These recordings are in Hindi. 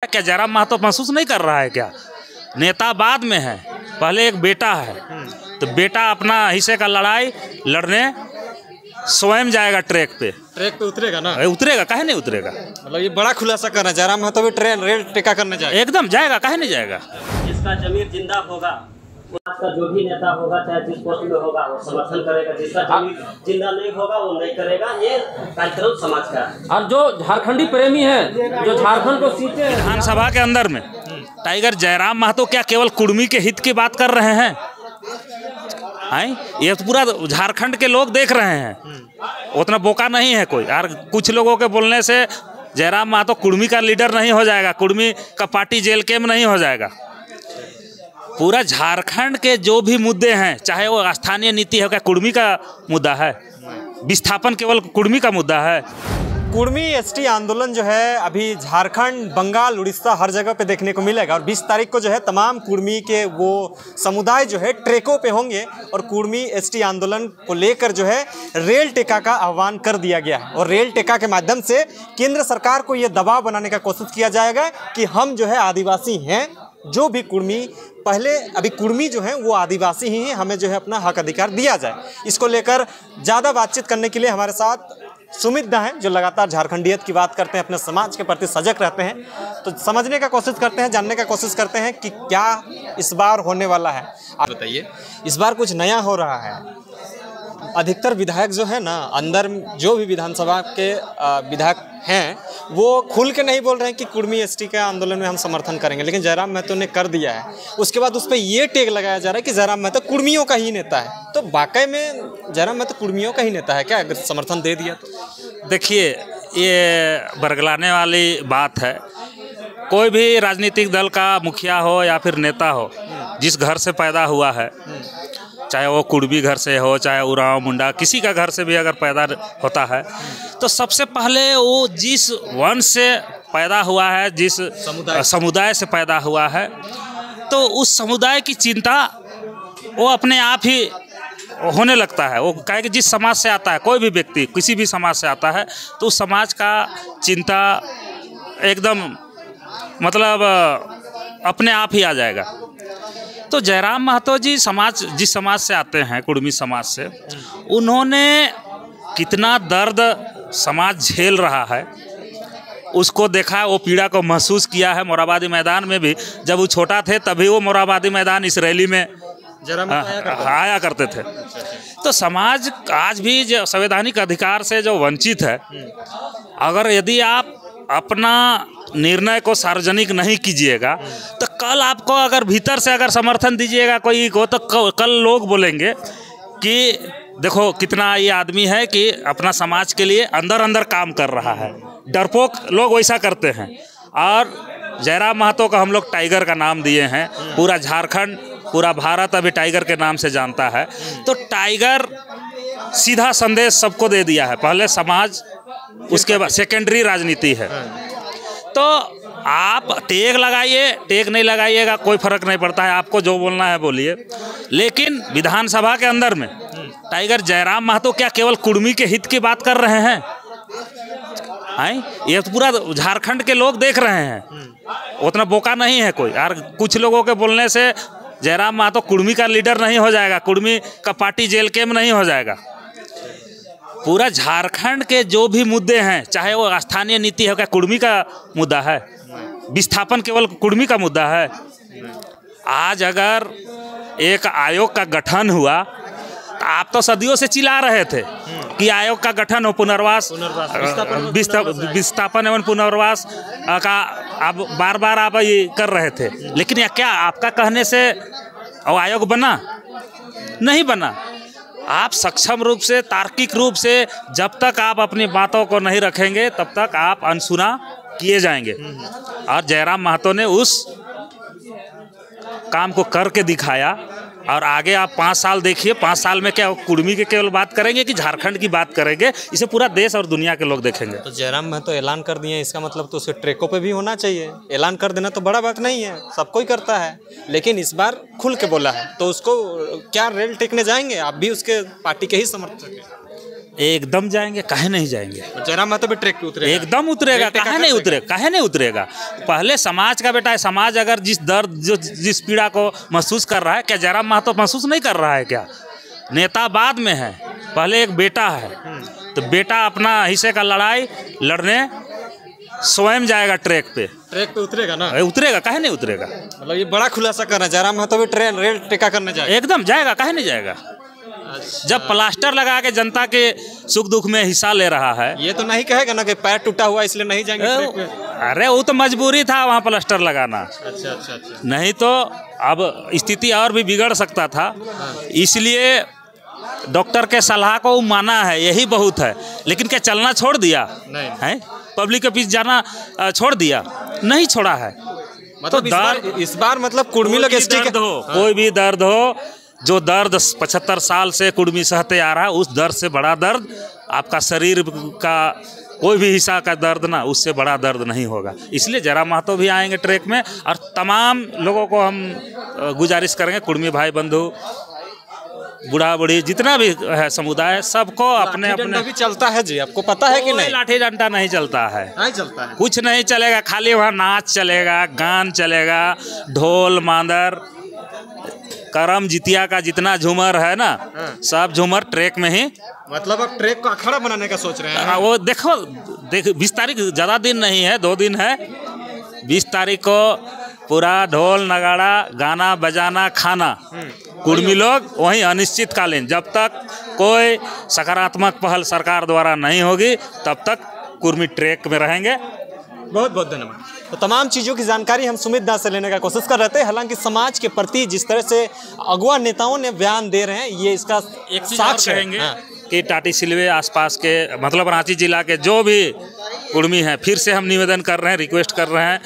क्या जयराम महतो महसूस नहीं कर रहा है क्या? नेता बाद में है, पहले एक बेटा है, तो बेटा अपना हिस्से का लड़ाई लड़ने स्वयं जाएगा ट्रैक पे उतरेगा ना? उतरेगा, काहे नहीं उतरेगा? मतलब ये बड़ा खुलासा करना, जयराम महतो भी ट्रेन रेल टेका करने जाएगा। एकदम जाएगा, काहे नहीं जाएगा? जिसका जमीर जिंदा होगा, उसका जो भी नेता होगा चाहे जिस पोस्ट में होगा वो समर्थन करेगा, जिसका जमीर जिंदा नहीं होगा वो नहीं करेगा। ये कार्यक्रम समाज का है। और जो झारखंडी प्रेमी है, जो झारखंड को सीटे विधानसभा के अंदर में टाइगर जयराम महतो क्या केवल कुर्मी के हित की बात कर रहे हैं? ये तो पूरा झारखंड के लोग देख रहे हैं, उतना बोका नहीं है कोई। और कुछ लोगों के बोलने से जयराम महतो कुर्मी का लीडर नहीं हो जाएगा, कुर्मी का पार्टी जेल कैम नहीं हो जाएगा। पूरा झारखंड के जो भी मुद्दे हैं, चाहे वो स्थानीय नीति है, क्या कुर्मी का मुद्दा है? विस्थापन केवल कुर्मी का मुद्दा है? कुर्मी एसटी आंदोलन जो है अभी झारखंड, बंगाल, उड़ीसा हर जगह पे देखने को मिलेगा। और 20 तारीख को जो है तमाम कुर्मी के वो समुदाय जो है ट्रेकों पे होंगे और कुर्मी एसटी आंदोलन को लेकर जो है रेल टेका का आह्वान कर दिया गया है। और रेल टेका के माध्यम से केंद्र सरकार को ये दबाव बनाने का कोशिश किया जाएगा कि हम जो है आदिवासी हैं, जो भी कुर्मी पहले अभी कुर्मी जो हैं वो आदिवासी ही हैं, हमें जो है अपना हक अधिकार दिया जाए। इसको लेकर ज़्यादा बातचीत करने के लिए हमारे साथ सुमित दा हैं, जो लगातार झारखंडियत की बात करते हैं, अपने समाज के प्रति सजग रहते हैं। तो समझने का कोशिश करते हैं, जानने का कोशिश करते हैं कि क्या इस बार होने वाला है। आप बताइए, इस बार कुछ नया हो रहा है? अधिकतर विधायक जो है ना, अंदर जो भी विधानसभा के विधायक हैं वो खुल के नहीं बोल रहे हैं कि कुर्मी एसटी के आंदोलन में हम समर्थन करेंगे, लेकिन जयराम महतो ने कर दिया है। उसके बाद उस पर ये टैग लगाया जा रहा है कि जयराम महतो कुर्मियों का ही नेता है। तो वाकई में जयराम महतो कुर्मियों का ही नेता है क्या, अगर समर्थन दे दिया तो? देखिए, ये बरगलाने वाली बात है। कोई भी राजनीतिक दल का मुखिया हो या फिर नेता हो, जिस घर से पैदा हुआ है, चाहे वो कुर्मी घर से हो, चाहे उरांव मुंडा, किसी का घर से भी अगर पैदा होता है, तो सबसे पहले वो जिस वंश से पैदा हुआ है, जिस समुदाय से पैदा हुआ है, तो उस समुदाय की चिंता वो अपने आप ही होने लगता है। वो कहे कि जिस समाज से आता है, कोई भी व्यक्ति किसी भी समाज से आता है, तो उस समाज का चिंता एकदम मतलब अपने आप ही आ जाएगा। तो जयराम महतो जी जिस समाज से आते हैं, कुर्मी समाज से, उन्होंने कितना दर्द समाज झेल रहा है उसको देखा है, वो पीड़ा को महसूस किया है। मोराबादी मैदान में भी जब वो छोटा थे तभी वो मोराबादी मैदान इस रैली में आया करते थे। तो समाज आज भी जो संवैधानिक अधिकार से जो वंचित है, अगर यदि आप अपना निर्णय को सार्वजनिक नहीं कीजिएगा, तो कल आपको अगर भीतर से अगर समर्थन दीजिएगा कोई को, तो कल लोग बोलेंगे कि देखो कितना ये आदमी है कि अपना समाज के लिए अंदर अंदर काम कर रहा है। डरपोक लोग वैसा करते हैं। और जयराम महतो का हम लोग टाइगर का नाम दिए हैं। पूरा झारखंड, पूरा भारत अभी टाइगर के नाम से जानता है। तो टाइगर सीधा संदेश सबको दे दिया है, पहले समाज, उसके बाद सेकेंडरी राजनीति है। तो आप टैग लगाइए, टैग नहीं लगाइएगा कोई फर्क नहीं पड़ता है, आपको जो बोलना है बोलिए। लेकिन विधानसभा के अंदर में टाइगर जयराम महतो क्या केवल कुर्मी के हित की बात कर रहे हैं? ये तो पूरा झारखंड के लोग देख रहे हैं, उतना बोका नहीं है कोई। और कुछ लोगों के बोलने से जयराम महतो कुर्मी का लीडर नहीं हो जाएगा, कुर्मी का पार्टी जेल कैम नहीं हो जाएगा। पूरा झारखंड के जो भी मुद्दे हैं, चाहे वो स्थानीय नीति है, क्या कुर्मी का मुद्दा है? विस्थापन केवल कुर्मी का मुद्दा है? आज अगर एक आयोग का गठन हुआ, तो आप तो सदियों से चिल्ला रहे थे कि आयोग का गठन हो, पुनर्वास, विस्थापन एवं पुनर्वास का आप बार बार आप ये कर रहे थे। लेकिन यह क्या आपका कहने से आयोग बना? नहीं बना। आप सक्षम रूप से, तार्किक रूप से जब तक आप अपनी बातों को नहीं रखेंगे, तब तक आप अनसुना किए जाएंगे। और जयराम महतो ने उस काम को करके दिखाया। और आगे आप 5 साल देखिए, 5 साल में क्या कुर्मी के केवल बात करेंगे कि झारखंड की बात करेंगे? इसे पूरा देश और दुनिया के लोग देखेंगे। तो जयराम महतो ऐलान कर दिए, इसका मतलब तो उसके ट्रैकों पे भी होना चाहिए। ऐलान कर देना तो बड़ा बात नहीं है, सबको ही करता है। लेकिन इस बार खुल के बोला है, तो उसको क्या रेल टेकने जाएंगे? आप भी उसके पार्टी के ही समर्थक हैं। एकदम जाएंगे, काहे नहीं जाएंगे। जयराम महतो भी ट्रैक पे उतरेगा? एकदम उतरेगा, काहे नहीं उतरेगा, काहे नहीं उतरेगा। पहले समाज का बेटा है, समाज अगर जिस दर्द जिस पीड़ा को महसूस कर रहा है, क्या जयराम महतो महसूस नहीं कर रहा है क्या? नेता बाद में है, पहले एक बेटा है, तो बेटा अपना हिस्से का लड़ाई लड़ने स्वयं जाएगा ट्रैक पे उतरेगा ना? उतरेगा, काहे नहीं उतरेगा। मतलब ये बड़ा खुलासा कर रहा है, जयराम महतो भी रेल टेका करने जाएगा? एकदम जाएगा, काहे नहीं जाएगा। जब प्लास्टर लगा के जनता के सुख दुख में हिस्सा ले रहा है, ये तो नहीं कहेगा ना कि पैर टूटा हुआ इसलिए नहीं जाएंगे ट्रैक पे? अरे वो तो मजबूरी था वहाँ प्लास्टर लगाना। अच्छा। नहीं तो अब स्थिति और भी बिगड़ सकता था, इसलिए डॉक्टर के सलाह को माना है, यही बहुत है। लेकिन क्या चलना छोड़ दिया? नहीं है। पब्लिक के बीच जाना छोड़ दिया? नहीं छोड़ा है। मतलब इस बार मतलब कुर्मी लोग कोई भी दर्द हो, जो दर्द 75 साल से कुर्मी सहते आ रहा है, उस दर्द से बड़ा दर्द आपका शरीर का कोई भी हिस्सा का दर्द ना, उससे बड़ा दर्द नहीं होगा। इसलिए जयराम महतो भी आएंगे ट्रैक में, और तमाम लोगों को हम गुजारिश करेंगे, कुर्मी भाई बंधु, बूढ़ा बूढ़ी जितना भी है समुदाय, सबको अपने अपने भी चलता है जी, आपको पता है कि नहीं? लाठी डंडा नहीं चलता है, नहीं चलता है, कुछ नहीं चलेगा। खाली वहाँ नाच चलेगा, गान चलेगा, ढोल मांदर करम जितिया का जितना झूमर है ना, सब झूमर ट्रैक में ही। मतलब अब ट्रैक को अखाड़ा बनाने का सोच रहे हैं? वो देखो 20 तारीख ज़्यादा दिन नहीं है, 2 दिन है। 20 तारीख को पूरा ढोल नगाड़ा, गाना बजाना, खाना, कुर्मी लोग वहीं अनिश्चितकालीन, जब तक कोई सकारात्मक पहल सरकार द्वारा नहीं होगी तब तक कुर्मी ट्रैक में रहेंगे। बहुत बहुत धन्यवाद। तो तमाम चीज़ों की जानकारी हम सुमित दास से लेने का कोशिश कर रहे थे। हालांकि समाज के प्रति जिस तरह से अगुआ नेताओं ने बयान दे रहे हैं, ये इसका एक साक्ष्य रहेंगे कि टाटी सिलवे आसपास के, मतलब रांची जिला के जो भी कुर्मी हैं, फिर से हम निवेदन कर रहे हैं, रिक्वेस्ट कर रहे हैं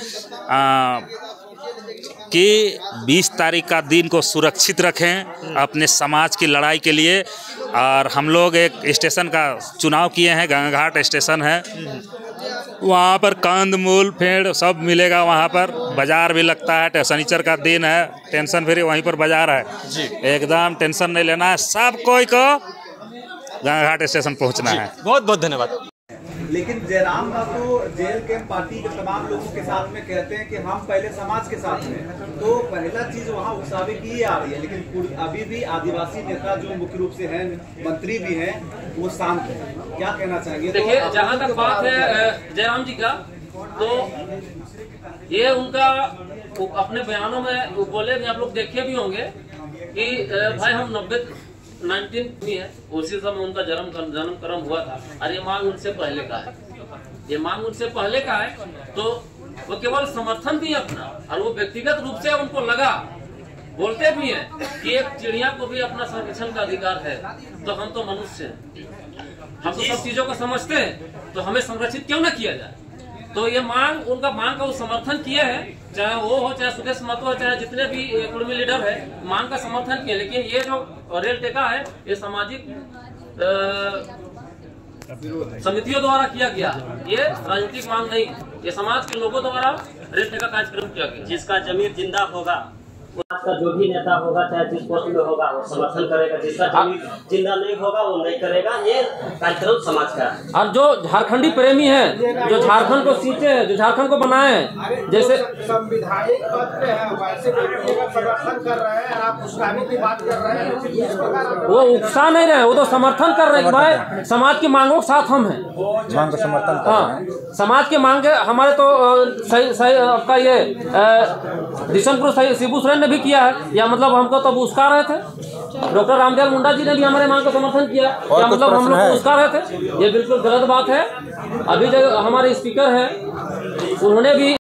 कि 20 तारीख का दिन को सुरक्षित रखें अपने समाज की लड़ाई के लिए। और हम लोग एक स्टेशन का चुनाव किए हैं, गंगा घाट स्टेशन है, वहाँ पर कंद मूल पेड़ सब मिलेगा। वहाँ पर बाज़ार भी लगता है, शनिचर का दिन है, टेंशन फ्री वहीं पर बाज़ार है जी। एकदम टेंशन नहीं लेना है, सब कोई को गंगा घाट स्टेशन पहुँचना है। बहुत बहुत धन्यवाद। लेकिन जयराम महतो जेल के पार्टी के तमाम लोगों के साथ में कहते हैं कि हम पहले समाज के साथ में, तो पहला चीज वहाँ उकसावे की आ रही है। लेकिन अभी भी आदिवासी नेता जो मुख्य रूप से हैं, मंत्री भी हैं, वो शांत है। क्या कहना चाहेंगे? देखिए, जहाँ तक बात है जयराम जी का, तो ये उनका अपने बयानों में बोले भी, आप लोग देखे भी होंगे कि भाई हम 19 भी है, उसी समय उनका जन्म कर्म हुआ था, और ये मांग उनसे पहले का है, ये मांग उनसे पहले का है। तो वो केवल समर्थन भी अपना, और वो व्यक्तिगत रूप से उनको लगा, बोलते भी हैं कि एक चिड़िया को भी अपना संरक्षण का अधिकार है, तो हम तो मनुष्य हैं, हम तो सब चीजों को समझते हैं, तो हमें संरक्षित क्यों न किया जाए। तो ये मांग, उनका मांग का वो समर्थन किए हैं, चाहे वो हो, चाहे सुदेश महतो हो, चाहे जितने भी कुर्मी लीडर है, मांग का समर्थन किए। लेकिन ये जो रेल टेका है, ये सामाजिक समितियों द्वारा किया गया है, ये राजनीतिक मांग नहीं, ये समाज के लोगों द्वारा रेल टेका कार्यक्रम किया गया। जिसका जमीर जिंदा होगा, उसका जो भी नेता होगा, चाहे जिस पोस्ट में होगा, वो समर्थन करेगा। जिसका जमीर जिंदा नहीं होगा, वो नहीं करेगा। ये कार्यक्रम समाज का है। और जो झारखंडी प्रेमी है, जो झारखंड को सींचे हैं, जो झारखंड को बनाए हैं, जैसे संविधानिक पद पे है, वैसे व्यक्ति का समर्थन कर रहे हैं, आप उकसाने की बात कर रहे हैं। वो उकसा नहीं रहे, वो तो समर्थन कर रहे हैं। भाई समाज की मांगों के साथ हम हैं, मांग का समर्थन कर रहे हैं। समाज के मांगे हमारे तो सही आपका ये दिसमपुर शिबू सोरेन ने भी किया है, या मतलब हमको तब उस्का रहे थे। डॉक्टर रामदयाल मुंडा जी ने भी हमारे मांग का समर्थन किया, या मतलब हम लोग को उस्का रहे थे। ये बिल्कुल गलत बात है। अभी जो हमारे स्पीकर हैं, उन्होंने भी